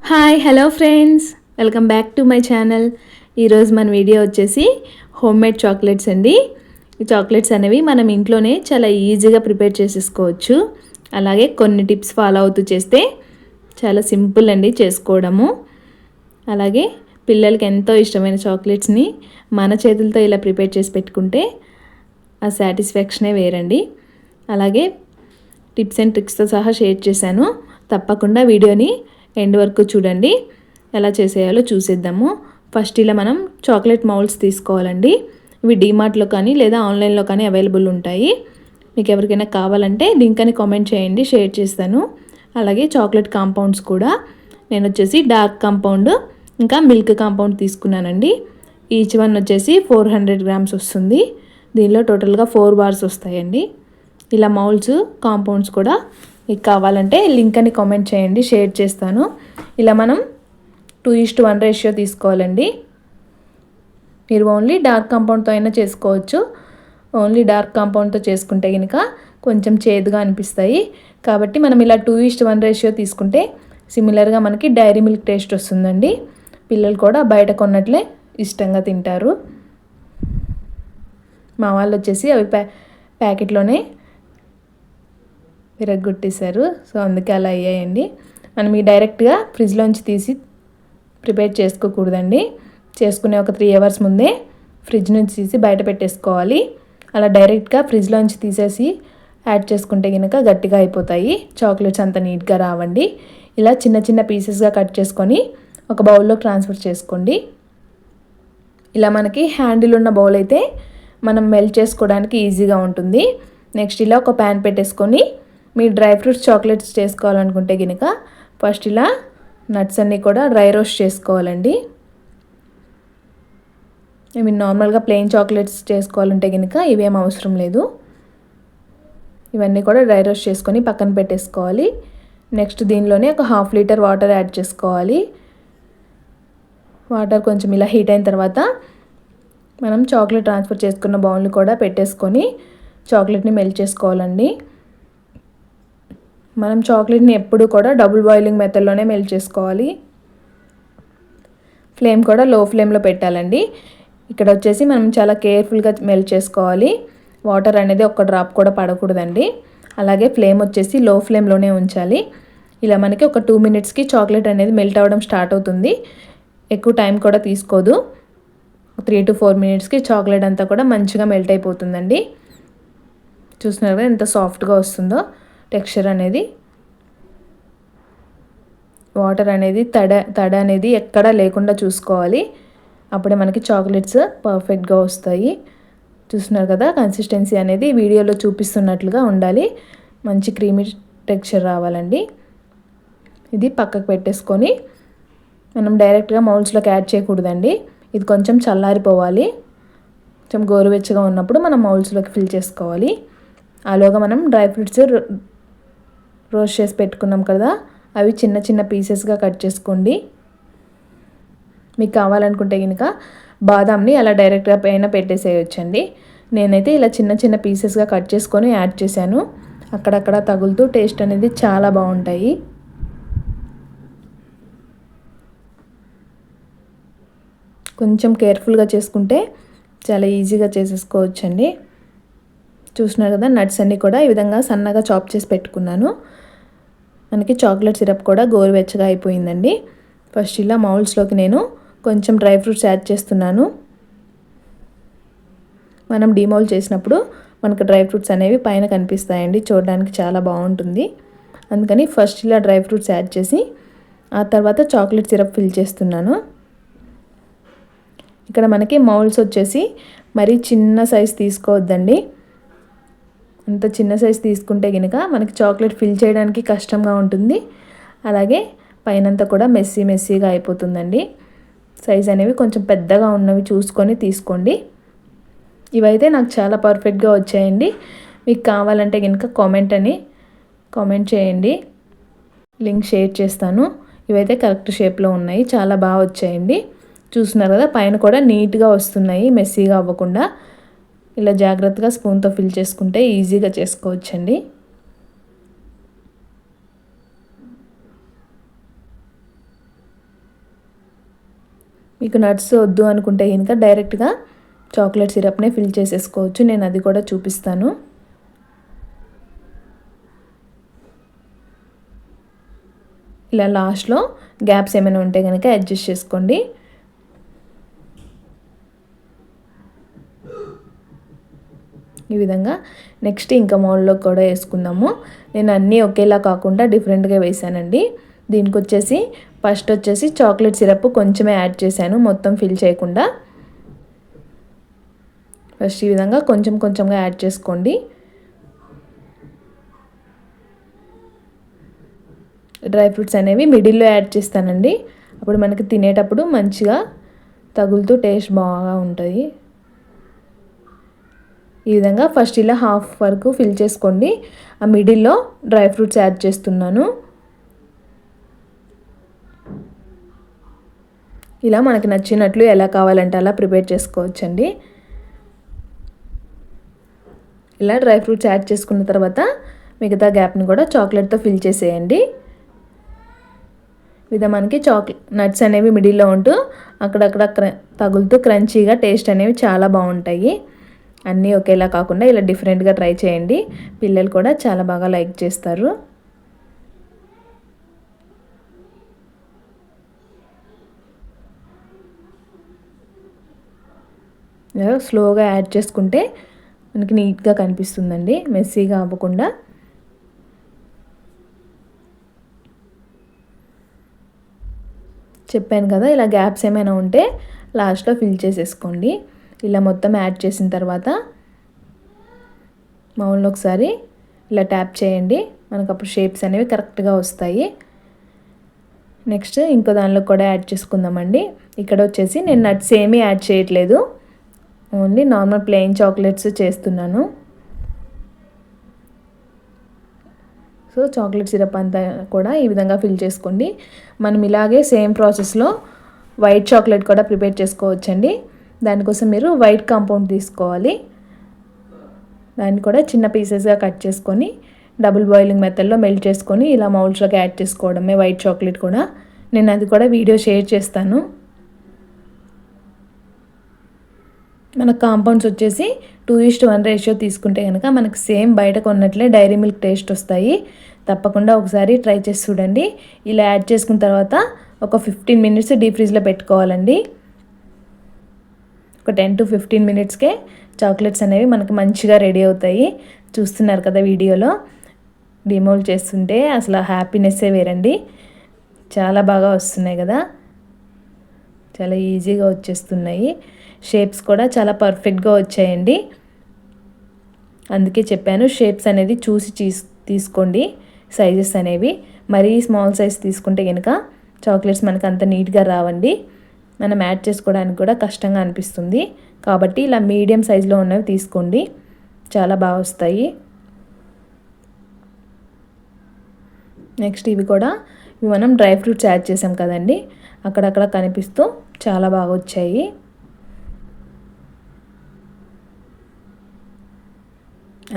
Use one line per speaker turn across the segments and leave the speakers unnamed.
Hi hello friends, welcome back to my channel. ఈరోజు మన video వచ్చేసి హోమ్ మేడ్ చాక్లెట్స్ అండి. ఈ చాక్లెట్స్ అనేవి మనం ఇంట్లోనే చాలా ఈజీగా ప్రిపేర్ చేసేసుకోవచ్చు. అలాగే కొన్ని టిప్స్ ఫాలో అవుతూ చేస్తే చాలా సింపుల్ అండి చేసుకోవడము. అలాగే పిల్లలకి ఎంతో ఇష్టమైన చాక్లెట్స్ని మన చేతులతో ఇలా ప్రిపేర్ చేసి పెట్టుకుంటే ఆ సాటిస్ఫాక్షనే వేరండి. అలాగే టిప్స్ అండ్ ట్రిక్స్తో సహా షేర్ చేశాను. తప్పకుండా వీడియోని ఎండ్ వరకు చూడండి. ఎలా చేసేయాలో చూసేద్దాము. ఫస్ట్ ఇలా మనం చాక్లెట్ మౌల్డ్స్ తీసుకోవాలండి. ఇవి డీమార్ట్లో కానీ లేదా ఆన్లైన్లో కానీ అవైలబుల్ ఉంటాయి. మీకు ఎవరికైనా కావాలంటే లింక్ అని కామెంట్ చేయండి, షేర్ చేస్తాను. అలాగే చాక్లెట్ కాంపౌండ్స్ కూడా నేను వచ్చేసి డార్క్ కాంపౌండ్ ఇంకా మిల్క్ కాంపౌండ్ తీసుకున్నానండి. ఈచ్ వన్ వచ్చేసి 400 గ్రామ్స్ వస్తుంది. దీనిలో టోటల్గా 4 బార్స్ వస్తాయండి. ఇలా మౌల్డ్స్ కాంపౌండ్స్ కూడా మీకు కావాలంటే లింక్ అని కామెంట్ చేయండి, షేర్ చేస్తాను. ఇలా మనం 2:1 రేషియో తీసుకోవాలండి. మీరు ఓన్లీ డార్క్ కాంపౌండ్తో అయినా చేసుకోవచ్చు. ఓన్లీ డార్క్ కాంపౌండ్తో చేసుకుంటే కనుక కొంచెం చేదుగా అనిపిస్తాయి. కాబట్టి మనం ఇలా 2:1 రేషియో తీసుకుంటే సిమిలర్గా మనకి డైరీ మిల్క్ టేస్ట్ వస్తుందండి. పిల్లలు కూడా బయట కొన్నట్లే ఇష్టంగా తింటారు. మా వాళ్ళు వచ్చేసి అవి ప్యాకెట్లోనే విరగ్గొట్టేశారు. సో అందుకే అలా అయ్యాయండి. మనం ఈ డైరెక్ట్గా ఫ్రిడ్జ్లోంచి తీసి ప్రిపేర్ చేసుకోకూడదండి. చేసుకునే ఒక 3 అవర్స్ ముందే ఫ్రిడ్జ్ నుంచి తీసి బయట పెట్టేసుకోవాలి. అలా డైరెక్ట్గా ఫ్రిడ్జ్లోంచి తీసేసి యాడ్ చేసుకుంటే కనుక గట్టిగా అయిపోతాయి. చాక్లెట్స్ అంత నీట్గా రావండి. ఇలా చిన్న చిన్న పీసెస్గా కట్ చేసుకొని ఒక బౌల్లో ట్రాన్స్ఫర్ చేసుకోండి. ఇలా మనకి హ్యాండిల్ ఉన్న బౌల్ అయితే మనం మెల్ట్ చేసుకోవడానికి ఈజీగా ఉంటుంది. నెక్స్ట్ ఇలా ఒక ప్యాన్ పెట్టేసుకొని మీ డ్రై ఫ్రూట్స్ చాక్లెట్స్ చేసుకోవాలనుకుంటే కనుక ఫస్ట్ ఇలా నట్స్ అన్నీ కూడా డ్రై రోస్ట్ చేసుకోవాలండి. మీరు నార్మల్గా ప్లెయిన్ చాక్లెట్స్ చేసుకోవాలంటే కనుక ఇవేం అవసరం లేదు. ఇవన్నీ కూడా డ్రై రోస్ట్ చేసుకొని పక్కన పెట్టేసుకోవాలి. నెక్స్ట్ దీనిలోనే ఒక 1/2 లీటర్ వాటర్ యాడ్ చేసుకోవాలి. వాటర్ కొంచెం ఇలా హీట్ అయిన తర్వాత మనం చాక్లెట్ ట్రాన్స్ఫర్ చేసుకున్న బౌల్ని కూడా పెట్టేసుకొని చాక్లెట్ని మెల్ట్ చేసుకోవాలండి. మనం చాక్లెట్ని ఎప్పుడు కూడా డబుల్ బాయిలింగ్ మెథడ్లోనే మెల్ట్ చేసుకోవాలి. ఫ్లేమ్ కూడా లో ఫ్లేమ్లో పెట్టాలండి. ఇక్కడ వచ్చేసి మనం చాలా కేర్ఫుల్గా మెల్ట్ చేసుకోవాలి. వాటర్ అనేది ఒక్క డ్రాప్ కూడా పడకూడదండి. అలాగే ఫ్లేమ్ వచ్చేసి లో ఫ్లేమ్లోనే ఉంచాలి. ఇలా మనకి ఒక 2 మినిట్స్కి చాక్లెట్ అనేది మెల్ట్ అవ్వడం స్టార్ట్ అవుతుంది. ఎక్కువ టైం కూడా తీసుకోదు. 3 to 4 మినిట్స్కి చాక్లెట్ అంతా కూడా మంచిగా మెల్ట్ అయిపోతుందండి. చూస్తున్నారు కదా ఎంత సాఫ్ట్గా వస్తుందో టెక్స్చర్ అనేది. వాటర్ అనేది తడ అనేది ఎక్కడా లేకుండా చూసుకోవాలి. అప్పుడే మనకి చాక్లెట్స్ పర్ఫెక్ట్గా వస్తాయి. చూస్తున్నారు కదా కన్సిస్టెన్సీ అనేది వీడియోలో చూపిస్తున్నట్లుగా ఉండాలి. మంచి క్రీమీ టెక్స్చర్ రావాలండి. ఇది పక్కకు పెట్టేసుకొని మనం డైరెక్ట్గా మౌల్డ్స్లోకి యాడ్ చేయకూడదండి. ఇది కొంచెం చల్లారిపోవాలి. కొంచెం గోరువెచ్చగా ఉన్నప్పుడు మనం మౌల్డ్స్లోకి ఫిల్ చేసుకోవాలి. ఆలోగా మనం డ్రై ఫ్రూట్స్ రోస్ట్ చేసి పెట్టుకున్నాం కదా, అవి చిన్న చిన్న పీసెస్గా కట్ చేసుకోండి. మీకు కావాలనుకుంటే కనుక బాదాంని అలా డైరెక్ట్గా పైన పెట్టేసేయచ్చండి. నేనైతే ఇలా చిన్న చిన్న పీసెస్గా కట్ చేసుకొని యాడ్ చేశాను. అక్కడక్కడ తగులుతూ టేస్ట్ అనేది చాలా బాగుంటాయి. కొంచెం కేర్ఫుల్గా చేసుకుంటే చాలా ఈజీగా చేసేసుకోవచ్చండి. చూస్తున్నారు కదా నట్స్ అన్నీ కూడా ఈ విధంగా సన్నగా చాప్ చేసి పెట్టుకున్నాను. మనకి చాక్లెట్ సిరప్ కూడా గోరువెచ్చగా అయిపోయిందండి. ఫస్ట్ ఇలా మౌల్డ్స్లోకి నేను కొంచెం డ్రై ఫ్రూట్స్ యాడ్ చేస్తున్నాను. మనం డీమౌల్డ్ చేసినప్పుడు మనకు డ్రై ఫ్రూట్స్ అనేవి పైన కనిపిస్తాయండి, చూడడానికి చాలా బాగుంటుంది. అందుకని ఫస్ట్ ఇలా డ్రై ఫ్రూట్స్ యాడ్ చేసి ఆ తర్వాత చాక్లెట్ సిరప్ ఫిల్ చేస్తున్నాను. ఇక్కడ మనకి మౌల్డ్స్ వచ్చేసి మరీ చిన్న సైజ్ తీసుకోవద్దండి. అంత చిన్న సైజ్ తీసుకుంటే కనుక మనకి చాక్లెట్ ఫిల్ చేయడానికి కష్టంగా ఉంటుంది. అలాగే పైనంతా కూడా మెస్సీగా అయిపోతుందండి. సైజ్ అనేవి కొంచెం పెద్దగా ఉన్నవి చూసుకొని తీసుకోండి. ఇవైతే నాకు చాలా పర్ఫెక్ట్గా వచ్చాయండి. మీకు కావాలంటే కనుక కామెంట్ చేయండి, లింక్ షేర్ చేస్తాను. ఇవైతే కరెక్ట్ షేప్లో ఉన్నాయి, చాలా బాగా వచ్చాయండి. చూస్తున్నారు కదా పైన కూడా నీట్గా వస్తున్నాయి, మెస్సీగా అవ్వకుండా. ఇలా జాగ్రత్తగా స్పూన్తో ఫిల్ చేసుకుంటే ఈజీగా చేసుకోవచ్చండి. మీకు నట్స్ వద్దు అనుకుంటే కనుక డైరెక్ట్గా చాక్లెట్ సిరప్నే ఫిల్ చేసేసుకోవచ్చు. నేను అది కూడా చూపిస్తాను. ఇలా లాస్ట్లో గ్యాప్స్ ఏమైనా ఉంటే కనుక అడ్జస్ట్ చేసుకోండి. ఈ విధంగా నెక్స్ట్ ఇంకా మౌల్డ్లో కూడా వేసుకుందాము. నేను అన్నీ ఒకేలా కాకుండా డిఫరెంట్గా వేసానండి. దీనికి వచ్చేసి ఫస్ట్ వచ్చేసి చాక్లెట్ సిరప్ కొంచెమే యాడ్ చేశాను, మొత్తం ఫిల్ చేయకుండా. ఫస్ట్ ఈ విధంగా కొంచెం కొంచెంగా యాడ్ చేసుకోండి. డ్రై ఫ్రూట్స్ అనేవి మిడిల్లో యాడ్ చేస్తానండి. అప్పుడు మనకి తినేటప్పుడు మంచిగా తగులుతూ టేస్ట్ బాగా ఉంటుంది. ఈ విధంగా ఫస్ట్ ఇలా హాఫ్ వరకు ఫిల్ చేసుకోండి. ఆ మిడిల్లో డ్రై ఫ్రూట్స్ యాడ్ చేస్తున్నాను. ఇలా మనకి నచ్చినట్లు ఎలా కావాలంటే అలా ప్రిపేర్ చేసుకోవచ్చండి. ఇలా డ్రై ఫ్రూట్స్ యాడ్ చేసుకున్న తర్వాత మిగతా గ్యాప్ని కూడా చాక్లెట్తో ఫిల్ చేసేయండి. ఇది మనకి నట్స్ అనేవి మిడిల్లో ఉంటూ అక్కడక్కడ తగులుతూ క్రంచీగా టేస్ట్ అనేవి చాలా బాగుంటాయి. అన్నీ ఒకేలా కాకుండా ఇలా డిఫరెంట్గా ట్రై చేయండి. పిల్లలు కూడా చాలా బాగా లైక్ చేస్తారు. స్లోగా యాడ్ చేసుకుంటే మనకి నీట్గా కనిపిస్తుందండి, మెస్సీగా అవ్వకుండా. చెప్పాను కదా, ఇలా గ్యాప్స్ ఏమైనా ఉంటే లాస్ట్లో ఫిల్ చేసేసుకోండి. ఇలా మొత్తం యాడ్ చేసిన తర్వాత మౌల్డ్లో ఒకసారి ఇలా ట్యాప్ చేయండి. మనకు అప్పుడు షేప్స్ అనేవి కరెక్ట్గా వస్తాయి. నెక్స్ట్ ఇంకో దానిలో కూడా యాడ్ చేసుకుందామండి. ఇక్కడ వచ్చేసి నేను నట్స్ ఏమీ యాడ్ చేయట్లేదు, ఓన్లీ నార్మల్ ప్లెయిన్ చాక్లెట్స్ చేస్తున్నాను. సో చాక్లెట్ సిరప్ అంతా కూడా ఈ విధంగా ఫిల్ చేసుకోండి. మనం ఇలాగే సేమ్ ప్రాసెస్లో వైట్ చాక్లెట్ కూడా ప్రిపేర్ చేసుకోవచ్చండి. దానికోసం మీరు వైట్ కాంపౌండ్ తీసుకోవాలి. దాన్ని కూడా చిన్న పీసెస్గా కట్ చేసుకొని డబుల్ బాయిలింగ్ మెథడ్లో మెల్ట్ చేసుకొని ఇలా మౌల్డ్స్లోకి యాడ్ చేసుకోవడమే వైట్ చాక్లెట్ కూడా. నేను అది కూడా వీడియో షేర్ చేస్తాను. మన కాంపౌండ్స్ వచ్చేసి 2:1 రేషియో తీసుకుంటే కనుక మనకు సేమ్ బయట కొన్నట్లే డైరీ మిల్క్ టేస్ట్ వస్తాయి. తప్పకుండా ఒకసారి ట్రై చేసి చూడండి. ఇలా యాడ్ చేసుకున్న తర్వాత ఒక 15 మినిట్స్ డీప్ ఫ్రీజ్లో పెట్టుకోవాలండి. ఒక 10 to 15 మినిట్స్కే చాక్లెట్స్ అనేవి మనకు మంచిగా రెడీ అవుతాయి. చూస్తున్నారు కదా వీడియోలో, డిమోల్డ్ చేస్తుంటే అసలు హ్యాపీనెస్సే వేరండి. చాలా బాగా వస్తున్నాయి కదా, చాలా ఈజీగా వచ్చేస్తున్నాయి. షేప్స్ కూడా చాలా పర్ఫెక్ట్గా వచ్చాయండి. అందుకే చెప్పాను, షేప్స్ అనేది చూసి తీసుకోండి. సైజెస్ అనేవి మరీ స్మాల్ సైజ్ తీసుకుంటే కనుక చాక్లెట్స్ మనకు అంత నీట్గా రావండి. మనం యాడ్ చేసుకోవడానికి కూడా కష్టంగా అనిపిస్తుంది. కాబట్టి ఇలా మీడియం సైజులో ఉన్నవి తీసుకోండి, చాలా బాగా వస్తాయి. నెక్స్ట్ ఇవి మనం డ్రై ఫ్రూట్స్ యాడ్ చేసాం కదండి, అక్కడక్కడ కనిపిస్తూ చాలా బాగా వచ్చాయి.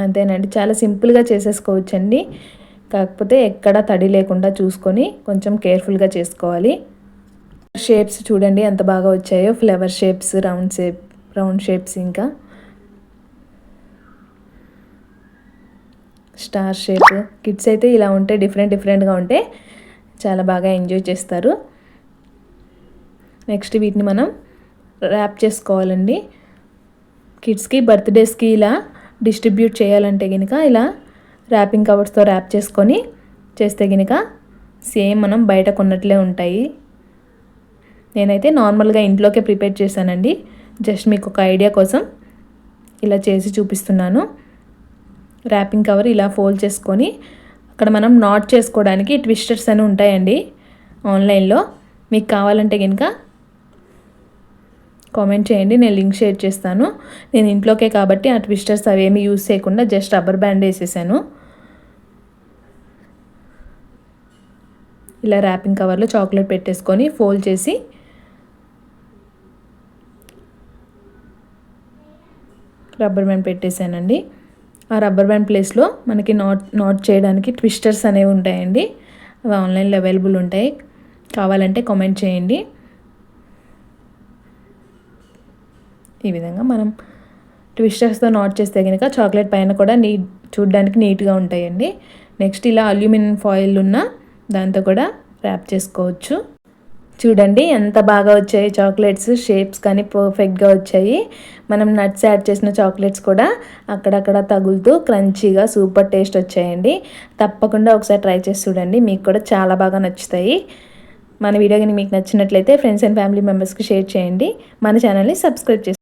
అంతేనండి, చాలా సింపుల్గా చేసేసుకోవచ్చండి. కాకపోతే ఎక్కడ తడి లేకుండా చూసుకొని కొంచెం కేర్ఫుల్గా చేసుకోవాలి. షేప్స్ చూడండి ఎంత బాగా వచ్చాయో, ఫ్లవర్ షేప్స్, రౌండ్ షేప్స్, ఇంకా స్టార్ షేప్. కిడ్స్ అయితే ఇలా ఉంటే డిఫరెంట్గా ఉంటే చాలా బాగా ఎంజాయ్ చేస్తారు. నెక్స్ట్ వీటిని మనం ర్యాప్ చేసుకోవాలండి. కిడ్స్కి బర్త్డేస్కి ఇలా డిస్ట్రిబ్యూట్ చేయాలంటే కనుక ఇలా ర్యాపింగ్ కవర్స్తో ర్యాప్ చేసుకొని చేస్తే కనుక సేమ్ మనం బయట కొన్నట్లే ఉంటాయి. నేనైతే నార్మల్గా ఇంట్లోకే ప్రిపేర్ చేశానండి. జస్ట్ మీకు ఒక ఐడియా కోసం ఇలా చేసి చూపిస్తున్నాను. ర్యాపింగ్ కవర్ ఇలా ఫోల్డ్ చేసుకొని అక్కడ మనం నాట్ చేసుకోవడానికి ట్విస్టర్స్ అని ఉంటాయండి ఆన్లైన్లో. మీకు కావాలంటే కనుక కామెంట్ చేయండి, నేను లింక్ షేర్ చేస్తాను. నేను ఇంట్లోకే కాబట్టి ఆ ట్విస్టర్స్ అవేమీ యూజ్ చేయకుండా జస్ట్ రబ్బర్ బ్యాండ్ వేసేసాను. ఇలా ర్యాపింగ్ కవర్లో చాక్లెట్ పెట్టేసుకొని ఫోల్డ్ చేసి రబ్బర్ బ్యాండ్ పెట్టేశానండి. ఆ రబ్బర్ బ్యాండ్ ప్లేస్లో మనకి నాట్ చేయడానికి ట్విస్టర్స్ అనేవి ఉంటాయండి. అవి ఆన్లైన్లో అవైలబుల్ ఉంటాయి, కావాలంటే కామెంట్ చేయండి. ఈ విధంగా మనం ట్విస్టర్స్తో నాట్ చేస్తే కనుక చాక్లెట్ పైన కూడా చూడడానికి నీట్గా ఉంటాయండి. నెక్స్ట్ ఇలా అల్యూమినియం ఫాయిల్ ఉన్న దాంతో కూడా ర్యాప్ చేసుకోవచ్చు. చూడండి ఎంత బాగా వచ్చాయి చాక్లెట్స్, షేప్స్ కానీ పర్ఫెక్ట్గా వచ్చాయి. మనం నట్స్ యాడ్ చేసిన చాక్లెట్స్ కూడా అక్కడక్కడ తగులుతూ క్రంచీగా సూపర్ టేస్ట్ వచ్చాయండి. తప్పకుండా ఒకసారి ట్రై చేసి చూడండి, మీకు కూడా చాలా బాగా నచ్చుతాయి. మన వీడియో కానీ మీకు నచ్చినట్లయితే ఫ్రెండ్స్ అండ్ ఫ్యామిలీ మెంబర్స్కి షేర్ చేయండి. మన ఛానల్ని సబ్స్క్రైబ్ చేసుకోండి.